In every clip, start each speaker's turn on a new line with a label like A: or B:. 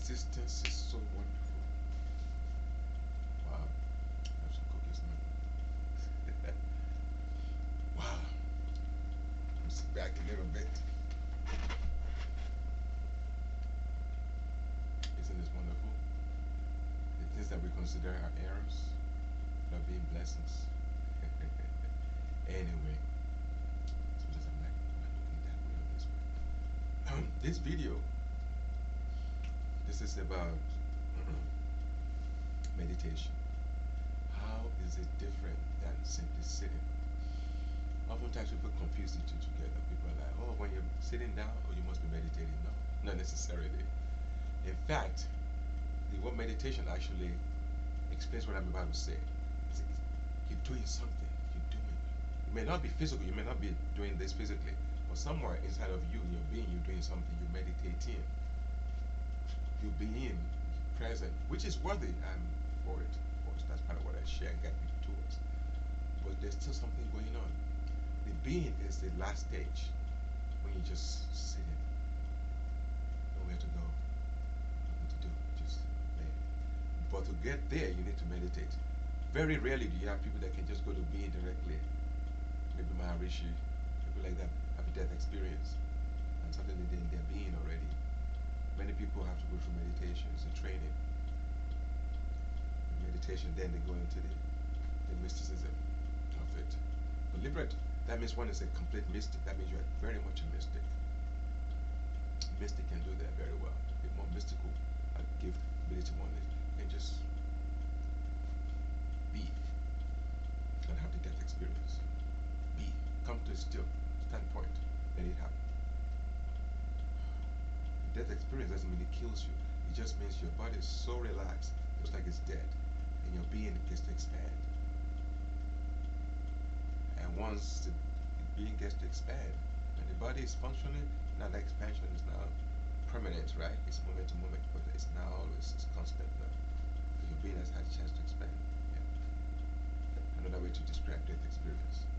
A: existence is so wonderful. Wow. I have some cookies now. Wow. Let's sit back a little bit. Isn't this wonderful? The things that we consider are errors end up being blessings. Anyway, sometimes I'm like, am I looking that way or this way? This video, this is about meditation. How is it different than simply sitting? Oftentimes people confuse the two together. People are like, oh, when you're sitting down, oh, you must be meditating. No, not necessarily. In fact, the word meditation actually explains what I'm about to say. You're doing something. You're doing. It may not be physical. You may not be doing this physically, but somewhere inside of you, in your being, you're doing something. You're meditating. You're being present, which is worthy. I'm for it. Of course, that's part of what I share and guide people towards. But there's still something going on. The being is the last stage when you just sitting, nowhere to go, nothing to do, just there. But to get there, you need to meditate. Very rarely do you have people that can just go to being directly. Maybe Maharishi, people like that have a death experience and something in their being already. Many people have to go through meditation, it's a training. Meditation, then they go into the mysticism of it. But liberate, that means one is a complete mystic. That means you are very much a mystic. Mystic can do that very well. A more mystical gift, ability one is can just be and have the death experience. Be, come to a still standpoint, let it happen. The death experience doesn't mean it kills you. It just means your body is so relaxed, just like it's dead, and your being gets to expand. And once the being gets to expand, and the body is functioning, now the expansion is now permanent, right? It's moment to moment, but it's now always it's constant now. Your being has had a chance to expand. Yeah. Another way to describe death experience.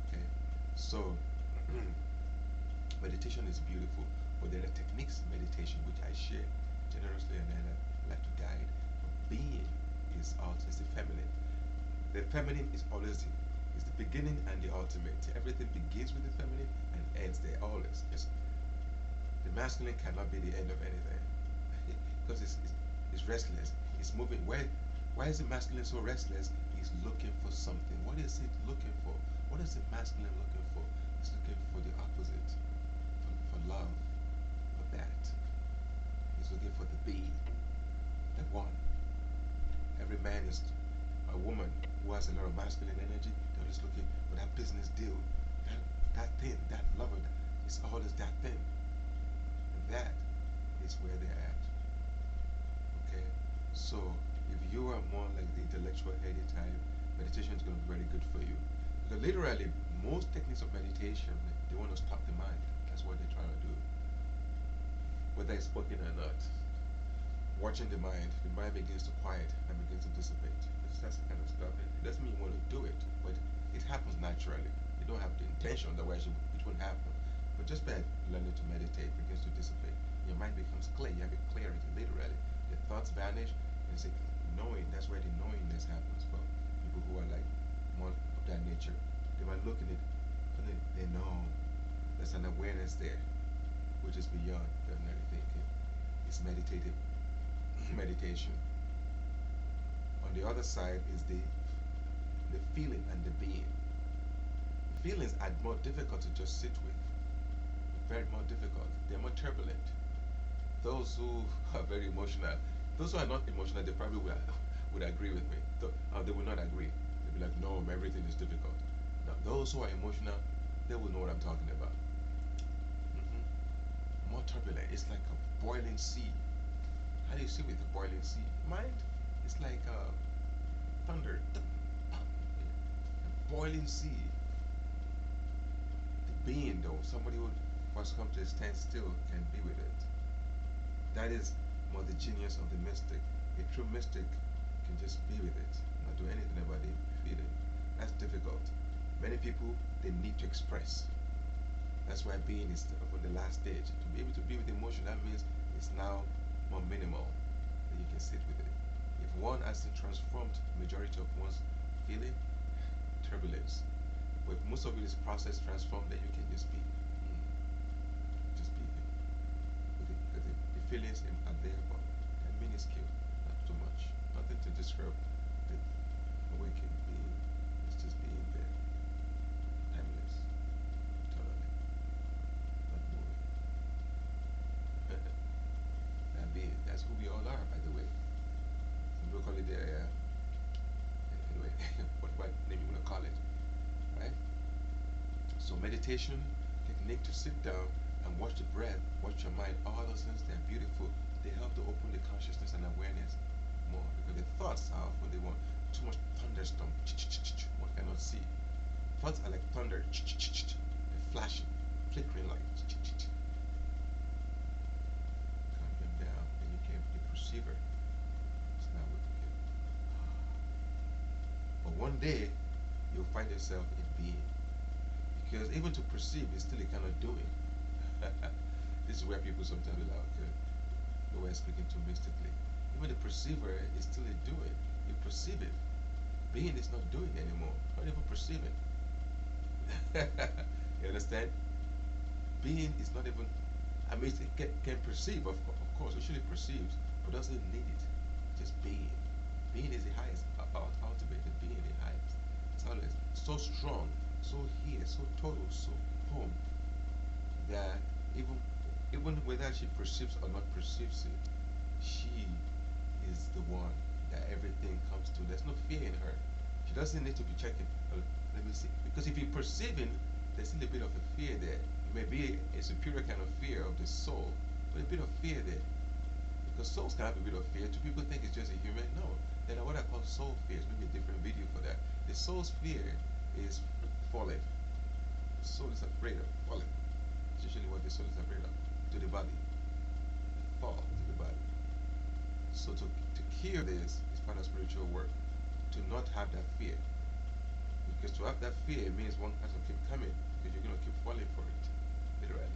A: Okay, so meditation is beautiful, but there are techniques in meditation which I share generously and then I like to guide. But being is also is the feminine. The feminine is always is the beginning and the ultimate. Everything begins with the feminine and ends there always. The masculine cannot be the end of anything because it's restless. It's moving. Why is the masculine so restless? He's looking for something. What is it looking for? What is the masculine looking for? He's looking for the opposite, for love, for that. He's looking for the be, the one. Every man is a woman who has a lot of masculine energy. They're just looking for that business deal, that thing, that lover. It's always that thing. And that is where they're at. Okay? So if you are more like the intellectual heady type, meditation is going to be very good for you. Because literally, most techniques of meditation, they want to stop the mind. That's what they try to do. Whether it's spoken or not. Watching the mind begins to quiet and begins to dissipate. That's the kind of stuff. It doesn't mean you want to do it, but it happens naturally. You don't have the intention, otherwise it won't happen. But just by learning to meditate, it begins to dissipate. Your mind becomes clear. You have a clarity, literally. The thoughts vanish, and it's like knowing. That's where the knowingness happens for people who are like more of that nature. They might look at it, but they know there's an awareness there, which is beyond ordinary thinking. It's meditative meditation. On the other side is the feeling and the being. Feelings are more difficult to just sit with. Very more difficult. They're more turbulent. Those who are very emotional, those who are not emotional, they probably would agree with me. They will not agree. They'll be like, no, everything is difficult. Now, those who are emotional, they will know what I'm talking about. More turbulent. It's like a boiling sea. How do you see with the boiling sea? Mind? It's like thunder. A boiling sea. The being, though, somebody who must come to a standstill can be with it. That is more the genius of the mystic. A true mystic can just be with it, not do anything about the feeling. That's difficult. Many people, they need to express. That's why being is on the last stage. To be able to be with emotion, that means it's now more minimal. can sit with it. If one hasn't transformed the majority of one's feeling, turbulence. But if most of it is process transformed, then you can just be, just be with it. Because the feelings are there, but they're minuscule, not too much. Nothing to disrupt the awakened being. It's just being there, timeless, totally, not moving. That being, that's who we all are, by the way. Some people call it their, anyway, what name you want to call it, right? So meditation technique to sit down and watch the breath, watch your mind, all those things, they're beautiful. They help to open the consciousness and awareness more because the thoughts are often they want too much thunderstorm. One cannot see. Thoughts are like thunder, they're flashing, flickering light. Calm them down, then you can be perceiver. It's not what you can. But one day you'll find yourself in being. Because even to perceive is still a kind of doing. This is where people sometimes be like, okay, the way I'm speaking too mystically. Even the perceiver is still a doing. You perceive it. Being is not doing anymore. Not even perceiving. You understand? Being is not even. I mean, it can perceive, of course. Usually perceives, but doesn't need it. Just being. Being is the highest. Ultimate. Being the highest. It's always so strong, so here, so total, so home, that even whether she perceives or not perceives it, she is the one that everything comes to. There's no fear in her. She doesn't need to be checking. Let me see. Because if you're perceiving, there's still a bit of a fear there. It may be a superior kind of fear of the soul, but a bit of fear there. Because souls can have a bit of fear. Do people think it's just a human? No. There are what I call soul fears. Maybe a different video for that. The soul's fear is falling. The soul is afraid of falling. It's usually what the soul is afraid of. To the body. Fall to the body. So to cure this is part of spiritual work. To not have that fear. Because to have that fear means one has to keep coming. Because you're going to keep falling for it. Literally.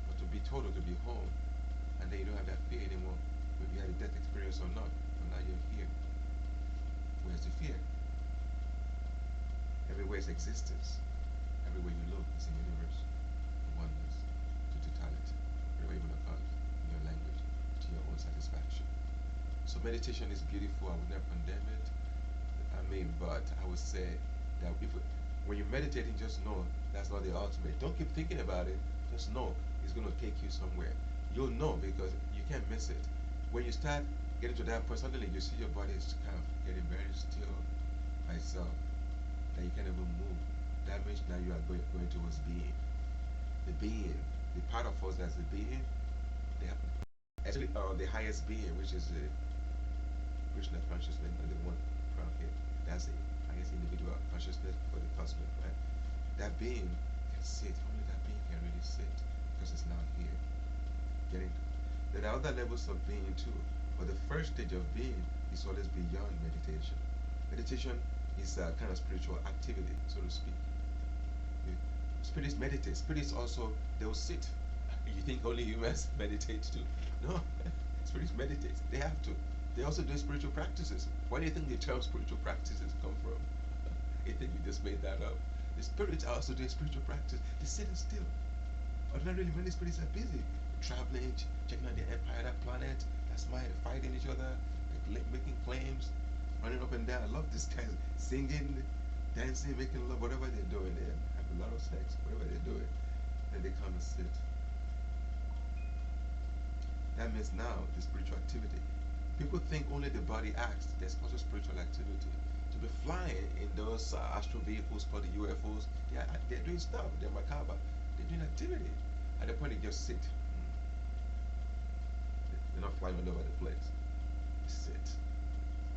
A: But to be total, to be home. And then you don't have that fear anymore. Whether you had a death experience or not. But now you're here. Where's the fear? Everywhere is existence. Everywhere you look is the universe. The oneness. To totality. Whatever you want to call it. In your language. To your own satisfaction. So meditation is beautiful. I would never condemn it. I mean, but I would say that when you're meditating, just know that's not the ultimate. Don't keep thinking about it. Just know it's going to take you somewhere. You'll know because you can't miss it. When you start getting to that point, suddenly you see your body is kind of getting very still by itself. That you can't even move. That means now you are going towards being. The being, the part of us that's the being, actually the highest being, which is the Krishna consciousness, and the one crown here. That's the highest individual consciousness for the cosmic, right? That being can sit. Only that being can really sit because it's now here. There are other levels of being too, but the first stage of being is always beyond meditation. Meditation is a kind of spiritual activity, so to speak. Spirits meditate. Spirits also, they'll sit. You think only humans meditate too? No, spirits meditate. They have to. They also do spiritual practices. Where do you think the term spiritual practices come from? You think we just made that up? The spirits are also doing spiritual practice. They sit still. Ordinarily, many spirits are busy, traveling, checking out the empire, that planet, that's mine, fighting each other, making claims, running up and down. I love these guys singing, dancing, making love, whatever they're doing. They have a lot of sex, whatever they're doing. Then they come and sit. That means now the spiritual activity. People think only the body acts. There's also spiritual activity. To be flying in those astral vehicles called the UFOs, they're doing stuff. They're macabre. They're doing activity. At the point they just sit. They're not flying all over the place. They sit.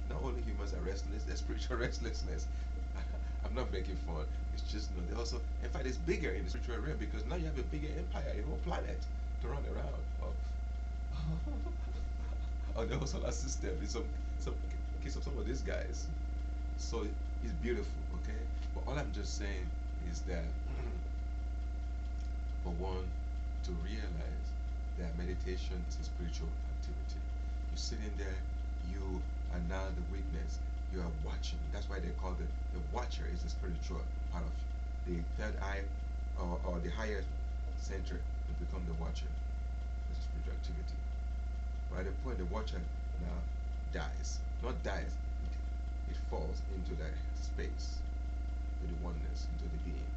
A: Not only humans are restless, there's spiritual restlessness. I'm not making fun. It's just they also, in fact, it's bigger in the spiritual realm because now you have a bigger empire, a whole planet to run around of. Of the whole solar system in some case of some of these guys. So it's beautiful, okay? But all I'm just saying is that for one to realize that meditation is a spiritual activity. You're sitting there, you are now the witness. You are watching. That's why they call the watcher is the spiritual part of the third eye, or the higher center to become the watcher. That's a spiritual activity. By the point the watcher now dies, not dies, it falls into the space, to the oneness, into the being.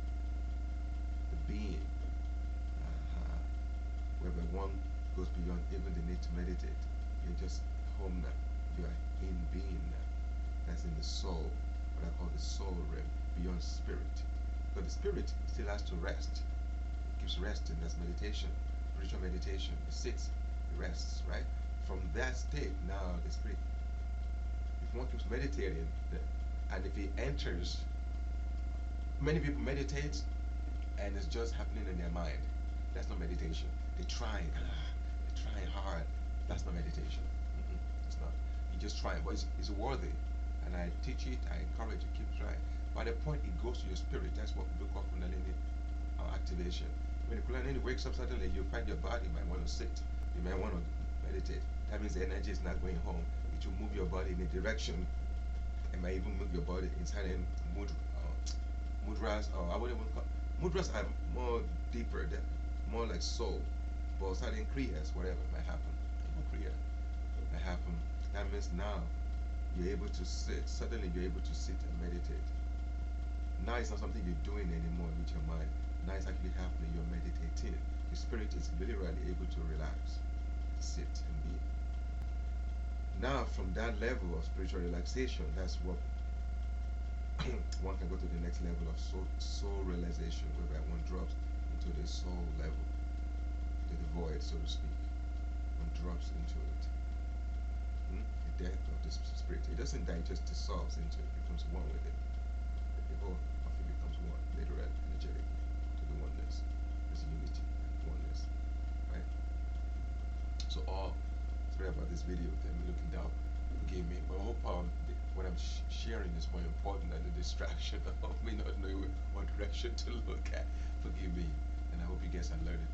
A: The being, whereby one goes beyond even the need to meditate. You're just home now. You are in being now. That's in the soul, what I call the soul realm, beyond spirit. But the spirit still has to rest. It keeps resting. That's meditation, spiritual meditation. It sits, it rests, right? From that state, now the spirit, if one keeps meditating, and if he enters, many people meditate, and it's just happening in their mind. That's not meditation. They're trying hard. That's not meditation. It's not. You're just trying, but it's worthy. And I teach it, I encourage you, keep trying. By the point it goes to your spirit, that's what we call Kundalini activation. When the Kundalini wakes up suddenly, you find your body might want to sit, you might want to meditate. That means the energy is not going home. It will move your body in a direction. It might even move your body inside in mudras, or I wouldn't even call mudras are more deeper, more like soul. But certain kriyas, whatever might happen, even kriya might happen. That means now you're able to sit. Suddenly you're able to sit and meditate. Now it's not something you're doing anymore with your mind. Now it's actually happening. You're meditating. The spirit is literally able to relax, sit and be. Now from that level of spiritual relaxation, that's what one can go to the next level of soul realization, whereby one drops into the soul level, to the void, so to speak. One drops into it. The death of the spirit. It doesn't die, it just dissolves into it, becomes one with it. The whole of it becomes one, literally, energetically, to the oneness. There's unity, oneness. Right? So sorry about this video, them looking down, forgive me. But I hope what I'm sharing is more important than the distraction of me not knowing what direction to look at. Forgive me, and I hope you guys are learning.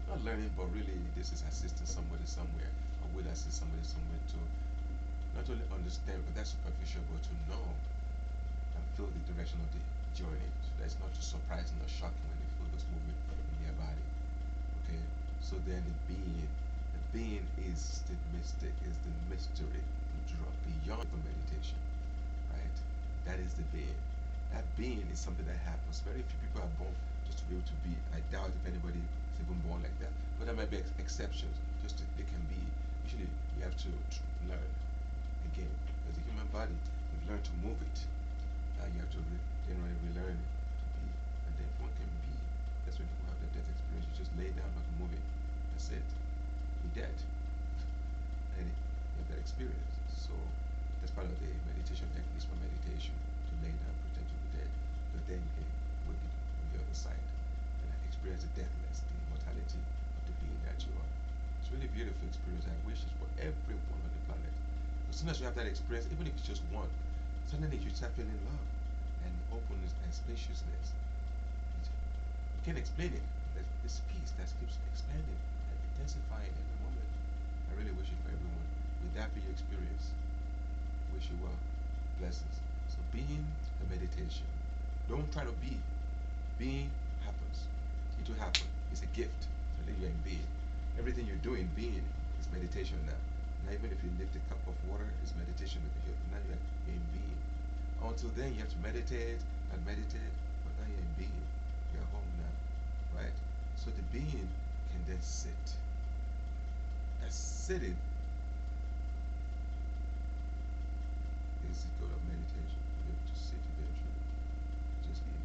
A: Not learning, but really this is assisting somebody somewhere, or will assist somebody somewhere to not only understand, but that's superficial, but to know and feel the direction of the journey. So that it's not too surprising or shocking when they feel this movement in their body. Okay, so then the being is the mystic, is the mystery to drop beyond the meditation, right? That is the being. That being is something that happens. Very few people are born just to be able to be. I doubt if anybody is even born like that. But there might be exceptions. They can be. Usually, you have to learn. Again, as a human body, you've learned to move it. You have to generally relearn to be. And then one can be. That's when people have that death experience. You just lay down, not move it. That's it. You're dead. And you have that experience. So that's part of the meditation techniques for meditation. To lay down, pretend to be dead. But then you can wake it on the other side and experience the deathless, the immortality of the being that you are. It's really a beautiful experience. I wish it's for everyone on the planet. As soon as you have that experience, even if it's just one, suddenly you start feeling love and openness and spaciousness. You can't explain it. There's this peace that keeps expanding and intensifying every moment. I really wish it for everyone. With that be your experience. Wish you well. Blessings. So being a meditation. Don't try to be. Being happens. It will happen. It's a gift. So that you're in being. Everything you're doing, being, is meditation now. Now even if you lift a cup of water, it's meditation because now you're in being. Until then you have to meditate and meditate, but now you're in being. You're home now. Right? So the being can then sit. That sitting is the goal of meditation. To be able to sit eventually. Just be